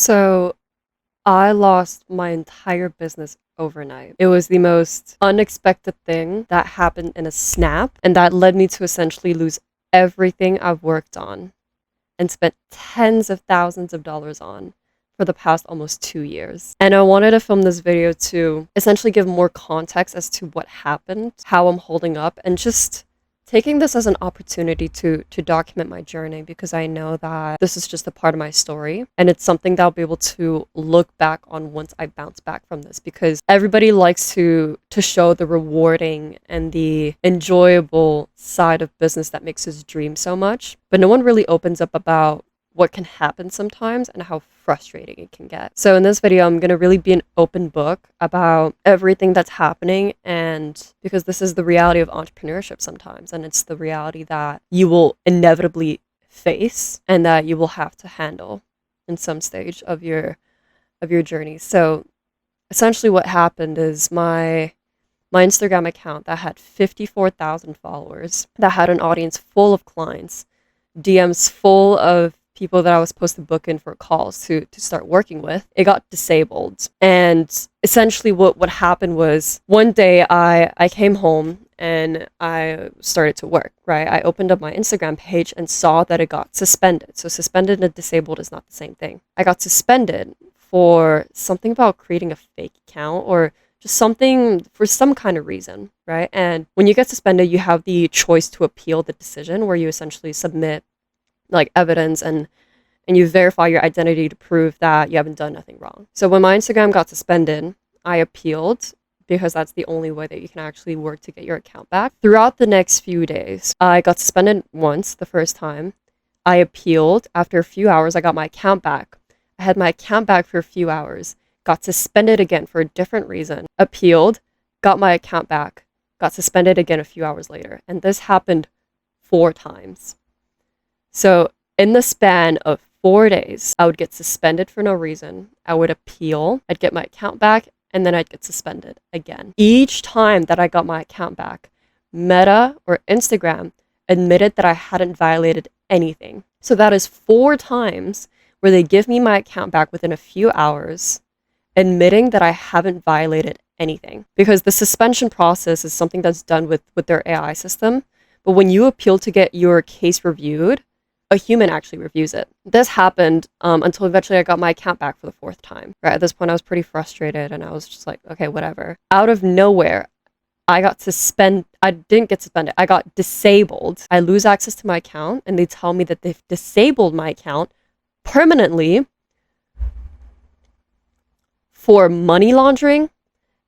So I lost my entire business overnight. It was the most unexpected thing that happened in a snap, and that led me to essentially lose everything I've worked on and spent tens of thousands of dollars on for the past almost 2 years. And I wanted to film this video to essentially give more context as to what happened, how I'm holding up, and just taking this as an opportunity to document my journey, because I know that this is just a part of my story and it's something that I'll be able to look back on once I bounce back from this, because everybody likes to show the rewarding and the enjoyable side of business that makes us dream so much, but no one really opens up about what can happen sometimes and how frustrating it can get. So in this video, I'm going to really be an open book about everything that's happening, and because this is the reality of entrepreneurship sometimes, and it's the reality that you will inevitably face and that you will have to handle in some stage of your journey. So essentially what happened is my Instagram account that had 54,000 followers, that had an audience full of clients, DMs full of people that I was supposed to book in for calls to start working with, it got disabled. And essentially what happened was, one day I came home and I started to work, right? I opened up my Instagram page and saw that it got suspended. So suspended and disabled is not the same thing. I got suspended for something about creating a fake account, or just something for some kind of reason, right? And when you get suspended, you have the choice to appeal the decision, where you essentially submit like evidence and you verify your identity to prove that you haven't done nothing wrong. So when my Instagram got suspended, I appealed, because that's the only way that you can actually work to get your account back. Throughout the next few days, I got suspended once, the first time. I appealed. After a few hours, I got my account back. I had my account back for a few hours, got suspended again for a different reason, appealed, got my account back, got suspended again a few hours later. And this happened 4 times. So in the span of 4 days, I would get suspended for no reason. I would appeal, I'd get my account back, and then I'd get suspended again. Each time that I got my account back, Meta or Instagram admitted that I hadn't violated anything. So that is 4 times where they give me my account back within a few hours, admitting that I haven't violated anything. Because the suspension process is something that's done with their AI system. But when you appeal to get your case reviewed, a human actually reviews it. This happened until eventually I got my account back for the 4th time. Right at this point, I was pretty frustrated, and I was just like, okay, whatever. Out of nowhere, I didn't get suspended. I got disabled. I lose access to my account, and they tell me that they've disabled my account permanently for money laundering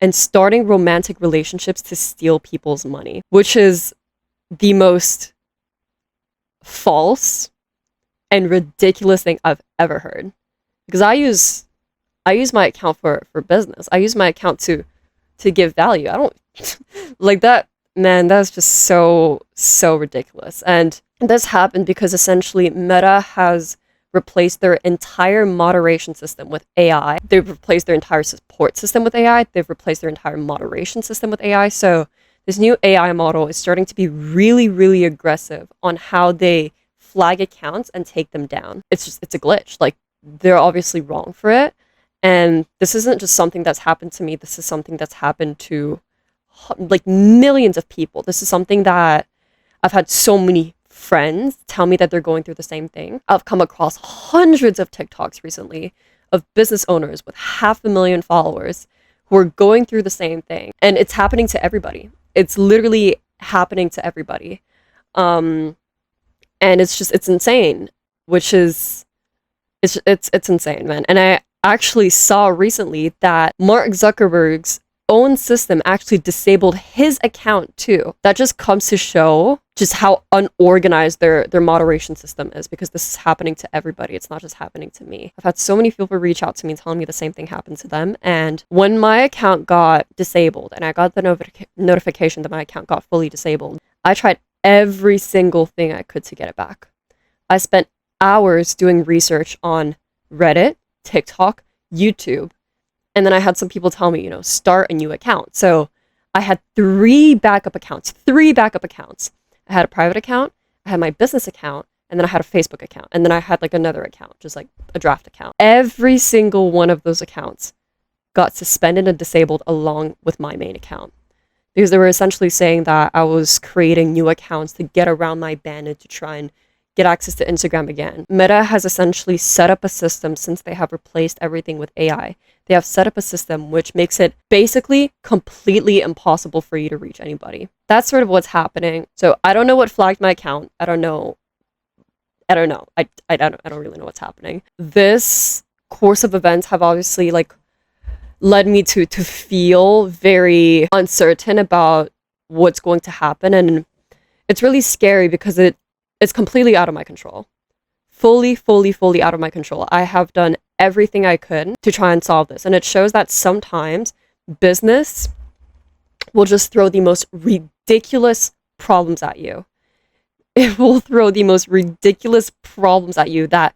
and starting romantic relationships to steal people's money, which is the most false and ridiculous thing I've ever heard. Because I use my account for business. I use my account to give value. I don't like that, man. That's just so ridiculous. And this happened because essentially Meta has replaced their entire moderation system with AI. They've replaced their entire support system with AI. They've replaced their entire moderation system with AI. So this new AI model is starting to be really aggressive on how they flag accounts and take them down. It's a glitch. Like, they're obviously wrong for it. And this isn't just something that's happened to me. This is something that's happened to like millions of people. This is something that I've had so many friends tell me that they're going through the same thing. I've come across hundreds of TikToks recently of business owners with 500,000 followers who are going through the same thing. And it's happening to everybody. It's literally happening to everybody. And it's insane, which is, it's insane, man. And I actually saw recently that Mark Zuckerberg's own system actually disabled his account too. That just comes to show just how unorganized their moderation system is, because this is happening to everybody. It's not just happening to me. I've had so many people reach out to me telling me the same thing happened to them. And when my account got disabled and I got the notification that my account got fully disabled, I tried every single thing I could to get it back. I spent hours doing research on Reddit, TikTok, YouTube, and then I had some people tell me, start a new account. So I had 3 backup accounts. I had a private account, I had my business account, And then I had a Facebook account. And then I had like another account, just like a draft account. Every single one of those accounts got suspended and disabled along with my main account. Because they were essentially saying that I was creating new accounts to get around my ban and to try and get access to Instagram again. Meta has essentially set up a system, since they have replaced everything with AI. They have set up a system which makes it basically completely impossible for you to reach anybody. That's sort of what's happening. So I don't know what flagged my account. I don't know. I don't really know what's happening. This course of events have obviously like led me to feel very uncertain about what's going to happen, and it's really scary because it's completely out of my control. Fully out of my control. I have done everything I could to try and solve this, and it shows that sometimes business will just throw the most ridiculous problems at you. It will throw the most ridiculous problems at you that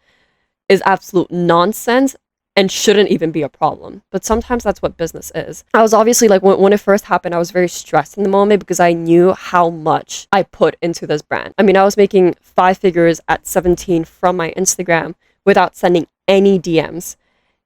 is absolute nonsense and shouldn't even be a problem. But sometimes that's what business is. I was obviously like, when it first happened, I was very stressed in the moment because I knew how much I put into this brand. I mean, I was making 5 figures at 17 from my Instagram without sending any DMs.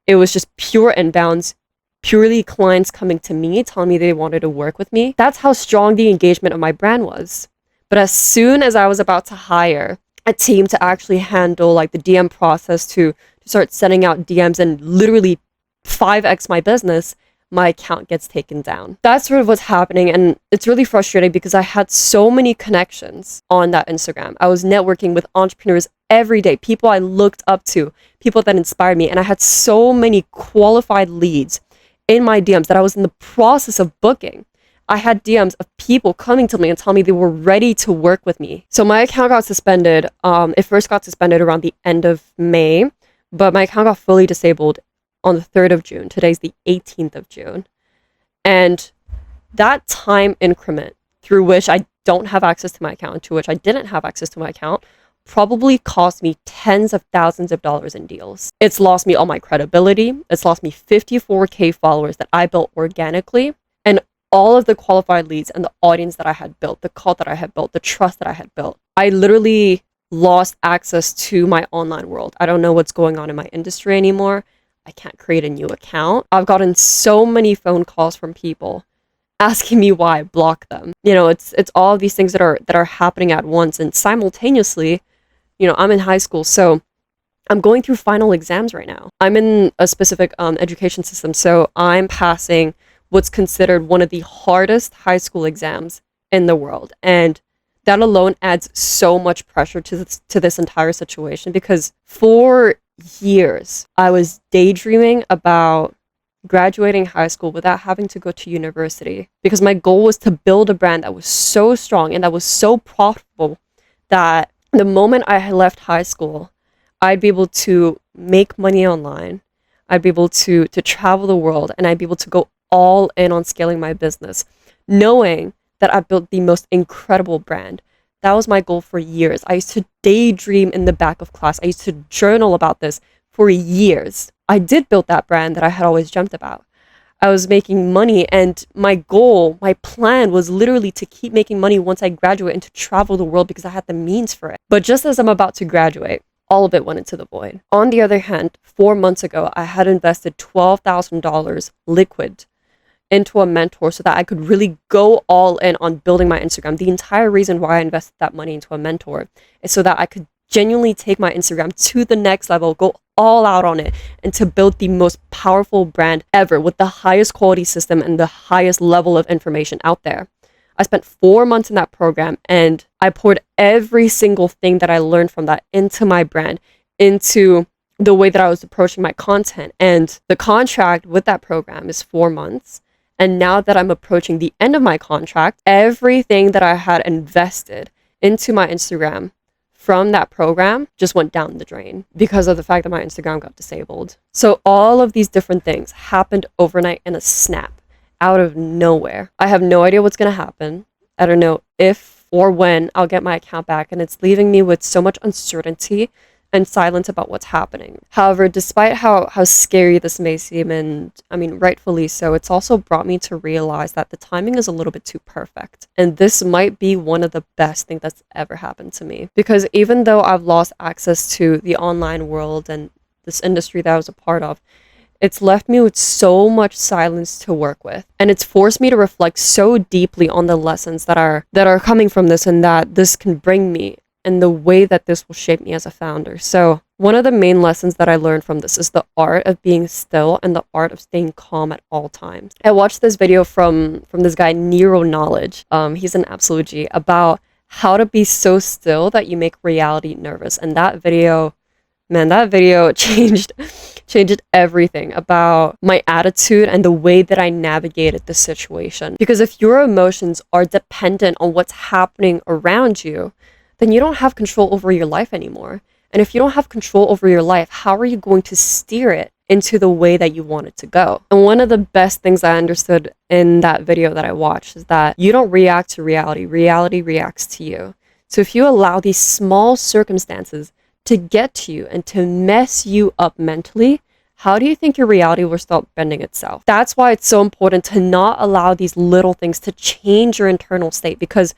It was just pure inbounds, purely clients coming to me, telling me they wanted to work with me. That's how strong the engagement of my brand was. But as soon as I was about to hire a team to actually handle like the DM process, to start sending out DMs and literally 5x my business, my account gets taken down. That's sort of what's happening, and it's really frustrating because I had so many connections on that Instagram. I was networking with entrepreneurs every day, people I looked up to, people that inspired me, and I had so many qualified leads in my DMs that I was in the process of booking. I had DMs of people coming to me and telling me they were ready to work with me. So my account got suspended. It first got suspended around the end of May, but my account got fully disabled on the 3rd of June. Today's the 18th of June. And that time increment through which I don't have access to my account, to which I didn't have access to my account, probably cost me tens of thousands of dollars in deals. It's lost me all my credibility. It's lost me 54K followers that I built organically, and all of the qualified leads and the audience that I had built, the cult that I had built, the trust that I had built. I literally lost access to my online world. I don't know what's going on in my industry anymore. I can't create a new account. I've gotten so many phone calls from people asking me why I block them. You know, it's all of these things that are happening at once, and simultaneously, you know, I'm in high school, so I'm going through final exams right now. I'm in a specific education system, so I'm passing what's considered one of the hardest high school exams in the world. And that alone adds so much pressure to this entire situation, because for years I was daydreaming about graduating high school without having to go to university, because my goal was to build a brand that was so strong and that was so profitable that the moment I left high school, I'd be able to make money online, I'd be able to travel the world, and I'd be able to go all in on scaling my business, knowing that I've built the most incredible brand. That was my goal for years. I used to daydream in the back of class. I used to journal about this for years. I did build that brand that I had always dreamt about. I was making money, and my goal, my plan was literally to keep making money once I graduate and to travel the world because I had the means for it. But just as I'm about to graduate, all of it went into the void. On the other hand, 4 months ago, I had invested $12,000 liquid into a mentor so that I could really go all in on building my Instagram. The entire reason why I invested that money into a mentor is so that I could genuinely take my Instagram to the next level, go all out on it, and to build the most powerful brand ever with the highest quality system and the highest level of information out there. I spent 4 months in that program, and I poured every single thing that I learned from that into my brand, into the way that I was approaching my content. And the contract with that program is 4 months. And now that I'm approaching the end of my contract, everything that I had invested into my Instagram from that program just went down the drain because of the fact that my Instagram got disabled. So all of these different things happened overnight in a snap, out of nowhere. I have no idea what's going to happen. I don't know if or when I'll get my account back, and it's leaving me with so much uncertainty and silent about what's happening. However, despite how scary this may seem, and I mean, rightfully so, it's also brought me to realize that the timing is a little bit too perfect. And this might be one of the best things that's ever happened to me. Because even though I've lost access to the online world and this industry that I was a part of, it's left me with so much silence to work with. And it's forced me to reflect so deeply on the lessons that are coming from this and that this can bring me and the way that this will shape me as a founder. So one of the main lessons that I learned from this is the art of being still and the art of staying calm at all times. I watched this video from this guy, Nero Knowledge. He's an absolute G, about how to be so still that you make reality nervous. And that video, man, that video changed everything about my attitude and the way that I navigated the situation. Because if your emotions are dependent on what's happening around you, then you don't have control over your life anymore. And if you don't have control over your life, how are you going to steer it into the way that you want it to go? And one of the best things I understood in that video that I watched is that you don't react to reality. Reality reacts to you. So if you allow these small circumstances to get to you and to mess you up mentally, how do you think your reality will start bending itself? That's why it's so important to not allow these little things to change your internal state, because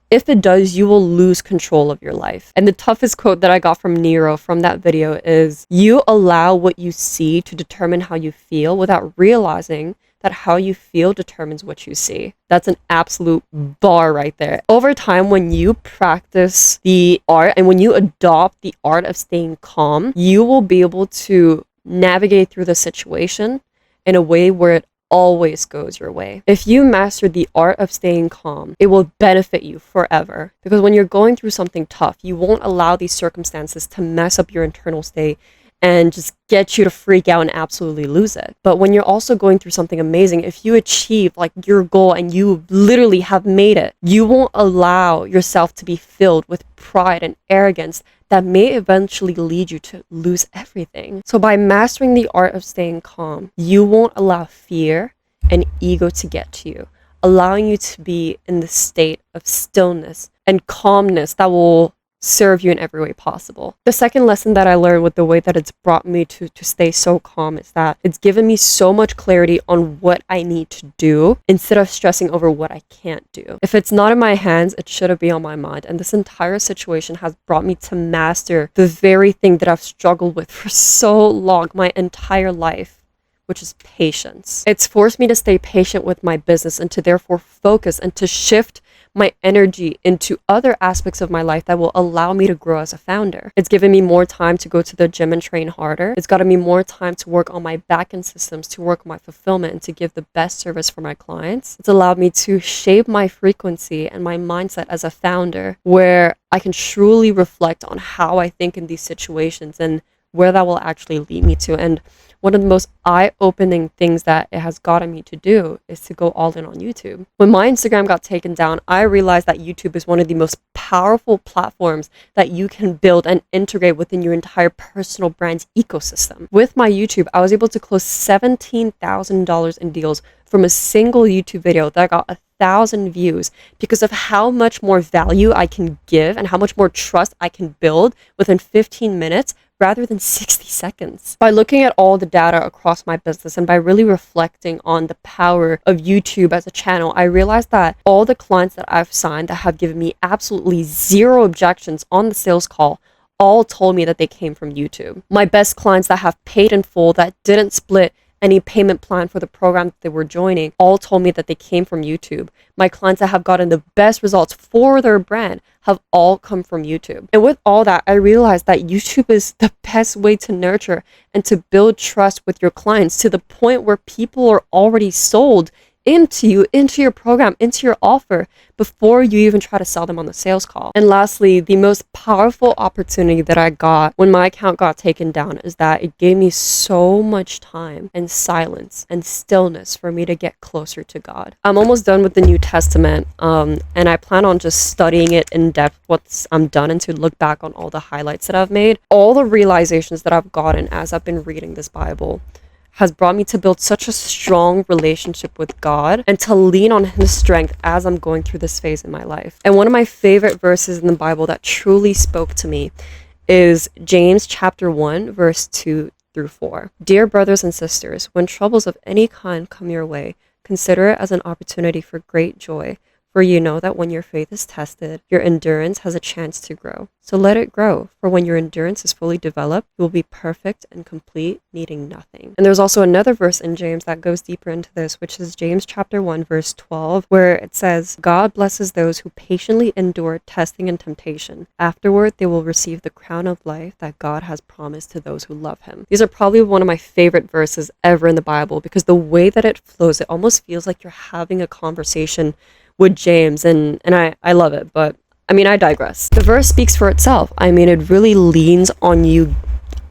if it does, you will lose control of your life. And the toughest quote that I got from Nero from that video is, you allow what you see to determine how you feel without realizing that how you feel determines what you see. That's an absolute bar right there. Over time, when you practice the art and when you adopt the art of staying calm, you will be able to navigate through the situation in a way where it always goes your way. If you master the art of staying calm, it will benefit you forever. Because when you're going through something tough, you won't allow these circumstances to mess up your internal state and just get you to freak out and absolutely lose it. But when you're also going through something amazing, if you achieve like your goal and you literally have made it, you won't allow yourself to be filled with pride and arrogance that may eventually lead you to lose everything. So by mastering the art of staying calm, you won't allow fear and ego to get to you, allowing you to be in the state of stillness and calmness that will serve you in every way possible. The second lesson that I learned with the way that it's brought me to stay so calm is that it's given me so much clarity on what I need to do instead of stressing over what I can't do. If it's not in my hands, it shouldn't be on my mind. And this entire situation has brought me to master the very thing that I've struggled with for so long, my entire life, which is patience. It's forced me to stay patient with my business and to therefore focus and to shift my energy into other aspects of my life that will allow me to grow as a founder. It's given me more time to go to the gym and train harder. It's gotten me more time to work on my back-end systems, to work on my fulfillment, and to give the best service for my clients. It's allowed me to shape my frequency and my mindset as a founder, where I can truly reflect on how I think in these situations and where that will actually lead me to. And one of the most eye-opening things that it has gotten me to do is to go all in on YouTube. When my Instagram got taken down, I realized that YouTube is one of the most powerful platforms that you can build and integrate within your entire personal brand's ecosystem. With my YouTube, I was able to close $17,000 in deals from a single YouTube video that got 1,000 views because of how much more value I can give and how much more trust I can build within 15 minutes rather than 60 seconds. By looking at all the data across my business and by really reflecting on the power of YouTube as a channel, I realized that all the clients that I've signed that have given me absolutely zero objections on the sales call all told me that they came from YouTube. My best clients that have paid in full, that didn't split any payment plan for the program that they were joining, all told me that they came from YouTube. My clients that have gotten the best results for their brand have all come from YouTube. And with all that, I realized that YouTube is the best way to nurture and to build trust with your clients to the point where people are already sold into you, into your program, into your offer before you even try to sell them on the sales call. And lastly, the most powerful opportunity that I got when my account got taken down is that it gave me so much time and silence and stillness for me to get closer to God. I'm almost done with the New Testament, and I plan on just studying it in depth once I'm done and to look back on all the highlights that I've made. All the realizations that I've gotten as I've been reading this Bible has brought me to build such a strong relationship with God and to lean on His strength as I'm going through this phase in my life. And one of my favorite verses in the Bible that truly spoke to me is James chapter 1, verse 2 through 4. Dear brothers and sisters, when troubles of any kind come your way, consider it as an opportunity for great joy, for you know that when your faith is tested, your endurance has a chance to grow. So let it grow, for when your endurance is fully developed, you will be perfect and complete, needing nothing. And there's also another verse in James that goes deeper into this, which is James chapter 1, verse 12, where it says, God blesses those who patiently endure testing and temptation. Afterward, they will receive the crown of life that God has promised to those who love him. These are probably one of my favorite verses ever in the Bible, because the way that it flows, it almost feels like you're having a conversation with James, and I love it, but I mean, I digress. The verse speaks for itself. I mean, it really leans on you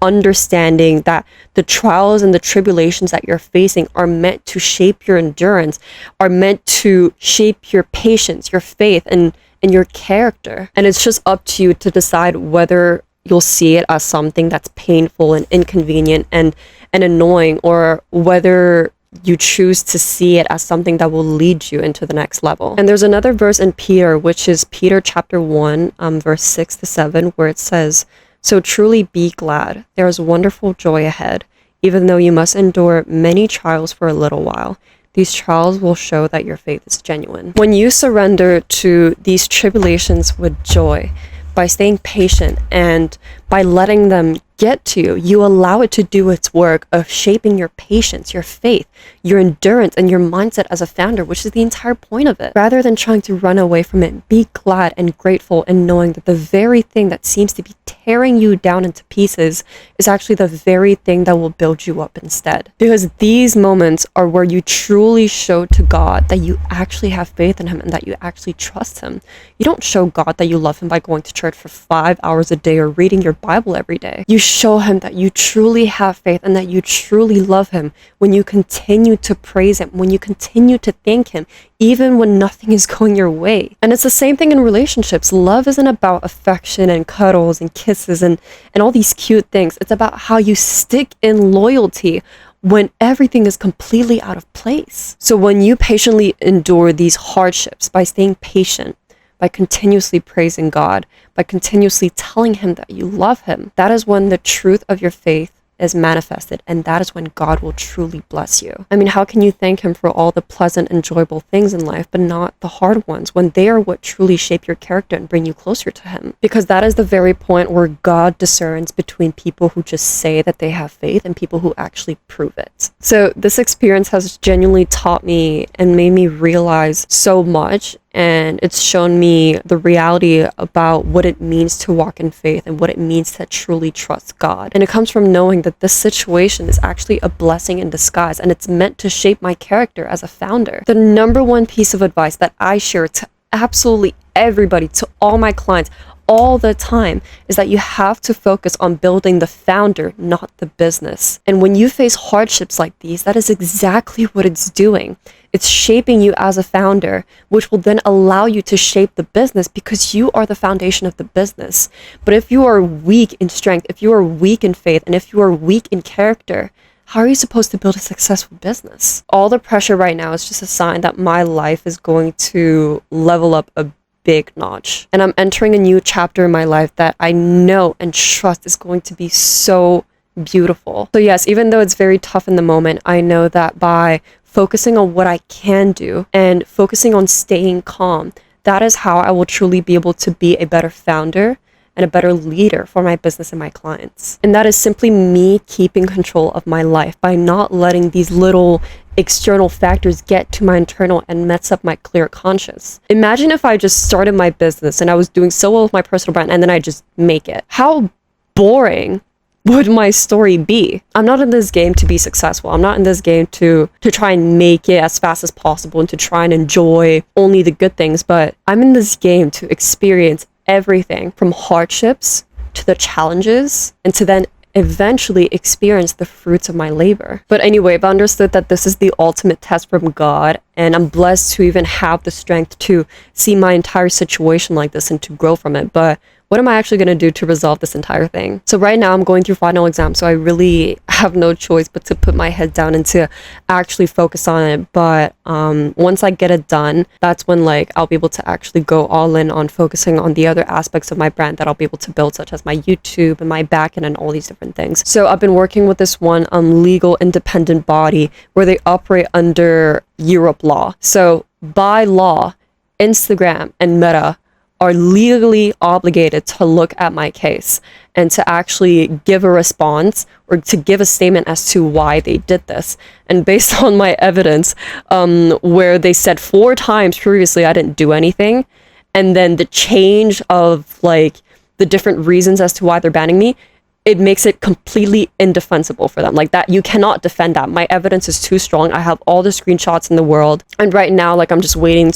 understanding that the trials and the tribulations that you're facing are meant to shape your endurance, are meant to shape your patience, your faith, and your character. And it's just up to you to decide whether you'll see it as something that's painful and inconvenient and annoying, or whether you choose to see it as something that will lead you into the next level. And there's another verse in Peter, which is Peter chapter 1, verse 6 to 7, where it says, so truly be glad. There is wonderful joy ahead, even though you must endure many trials for a little while. These trials will show that your faith is genuine. When you surrender to these tribulations with joy, by staying patient and by letting them get to you, you allow it to do its work of shaping your patience, your faith, your endurance, and your mindset as a founder, which is the entire point of it. Rather than trying to run away from it, be glad and grateful and knowing that the very thing that seems to be tearing you down into pieces is actually the very thing that will build you up instead. Because these moments are where you truly show to God that you actually have faith in him and that you actually trust him. You don't show God that you love him by going to church for 5 hours a day or reading your Bible every day. You show him that you truly have faith and that you truly love him when you continue to praise him, when you continue to thank him, even when nothing is going your way. And it's the same thing in relationships. Love isn't about affection and cuddles and kisses and all these cute things. It's about how you stick in loyalty when everything is completely out of place. So when you patiently endure these hardships by staying patient, by continuously praising God, by continuously telling him that you love him, that is when the truth of your faith is manifested, and that is when God will truly bless you. I mean, how can you thank him for all the pleasant, enjoyable things in life, but not the hard ones, when they are what truly shape your character and bring you closer to him? Because that is the very point where God discerns between people who just say that they have faith and people who actually prove it. So this experience has genuinely taught me and made me realize so much, and it's shown me the reality about what it means to walk in faith and what it means to truly trust God. And it comes from knowing that this situation is actually a blessing in disguise, and it's meant to shape my character as a founder. The number one piece of advice that I share to absolutely everybody, to all my clients, all the time, is that you have to focus on building the founder, not the business. And when you face hardships like these, that is exactly what it's doing. It's shaping you as a founder, which will then allow you to shape the business because you are the foundation of the business. But if you are weak in strength, if you are weak in faith, and if you are weak in character, how are you supposed to build a successful business? All the pressure right now is just a sign that my life is going to level up a big notch. And I'm entering a new chapter in my life that I know and trust is going to be so beautiful. So yes, even though it's very tough in the moment, I know that by focusing on what I can do and focusing on staying calm, that is how I will truly be able to be a better founder and a better leader for my business and my clients. And that is simply me keeping control of my life by not letting these little external factors get to my internal and mess up my clear conscience. Imagine if I just started my business and I was doing so well with my personal brand and then I just make it. How boring would my story be? I'm not in this game to be successful. I'm not in this game to try and make it as fast as possible and to try and enjoy only the good things, but I'm in this game to experience everything from hardships to the challenges and to then eventually experience the fruits of my labor. But anyway, I've understood that this is the ultimate test from God, and I'm blessed to even have the strength to see my entire situation like this and to grow from it. But what am I actually going to do to resolve this entire thing? So right now I'm going through final exams, so I really have no choice but to put my head down and to actually focus on it. But once I get it done, that's when like I'll be able to actually go all in on focusing on the other aspects of my brand that I'll be able to build, such as my YouTube and my backend and all these different things. So I've been working with this one legal independent body where they operate under Europe law. So by law, Instagram and Meta are legally obligated to look at my case and to actually give a response or to give a statement as to why they did this. And based on my evidence, where they said 4 times previously I didn't do anything, and then the change of like the different reasons as to why they're banning me, it makes it completely indefensible for them. Like that, you cannot defend that. My evidence is too strong. I have all the screenshots in the world. And right now, like I'm just waiting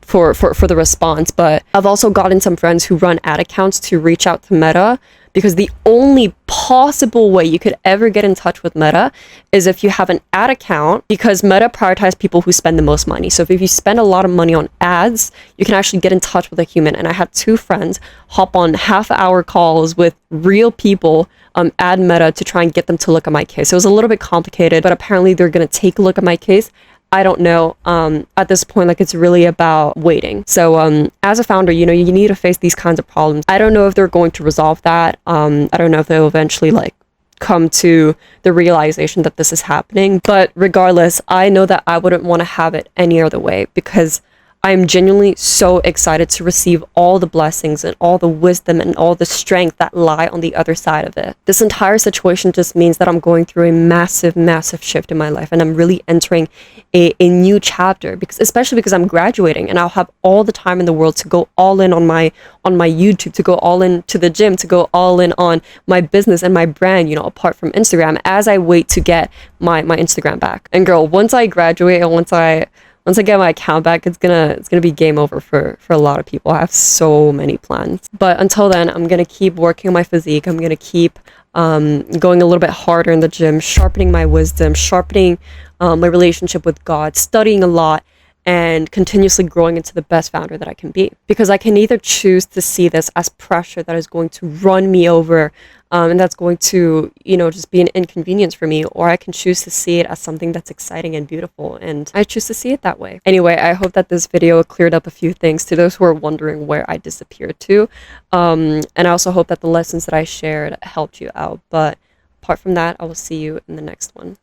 for the response. But I've also gotten some friends who run ad accounts to reach out to Meta, because the only possible way you could ever get in touch with Meta is if you have an ad account, because Meta prioritizes people who spend the most money. So if you spend a lot of money on ads, you can actually get in touch with a human. And I had 2 friends hop on half-hour calls with real people at Meta to try and get them to look at my case. It was a little bit complicated, but apparently they're going to take a look at my case. I don't know. At this point, like it's really about waiting. So as a founder, you know, you need to face these kinds of problems. I don't know if they're going to resolve that. I don't know if they'll eventually like come to the realization that this is happening. But regardless, I know that I wouldn't want to have it any other way, because I'm genuinely so excited to receive all the blessings and all the wisdom and all the strength that lie on the other side of it. This entire situation just means that I'm going through a massive, massive shift in my life, and I'm really entering a new chapter, because especially because I'm graduating and I'll have all the time in the world to go all in on my YouTube, to go all in to the gym, to go all in on my business and my brand, you know, apart from Instagram, as I wait to get my Instagram back. And girl, once I graduate and once I get my account back, it's gonna be game over for a lot of people. I have so many plans. But until then, I'm gonna keep working on my physique. I'm gonna keep going a little bit harder in the gym, sharpening my wisdom, sharpening my relationship with God, studying a lot, and continuously growing into the best founder that I can be. Because I can either choose to see this as pressure that is going to run me over, and that's going to, you know, just be an inconvenience for me, or I can choose to see it as something that's exciting and beautiful, and I choose to see it that way. Anyway, I hope that this video cleared up a few things to those who are wondering where I disappeared to, and I also hope that the lessons that I shared helped you out. But apart from that, I will see you in the next one.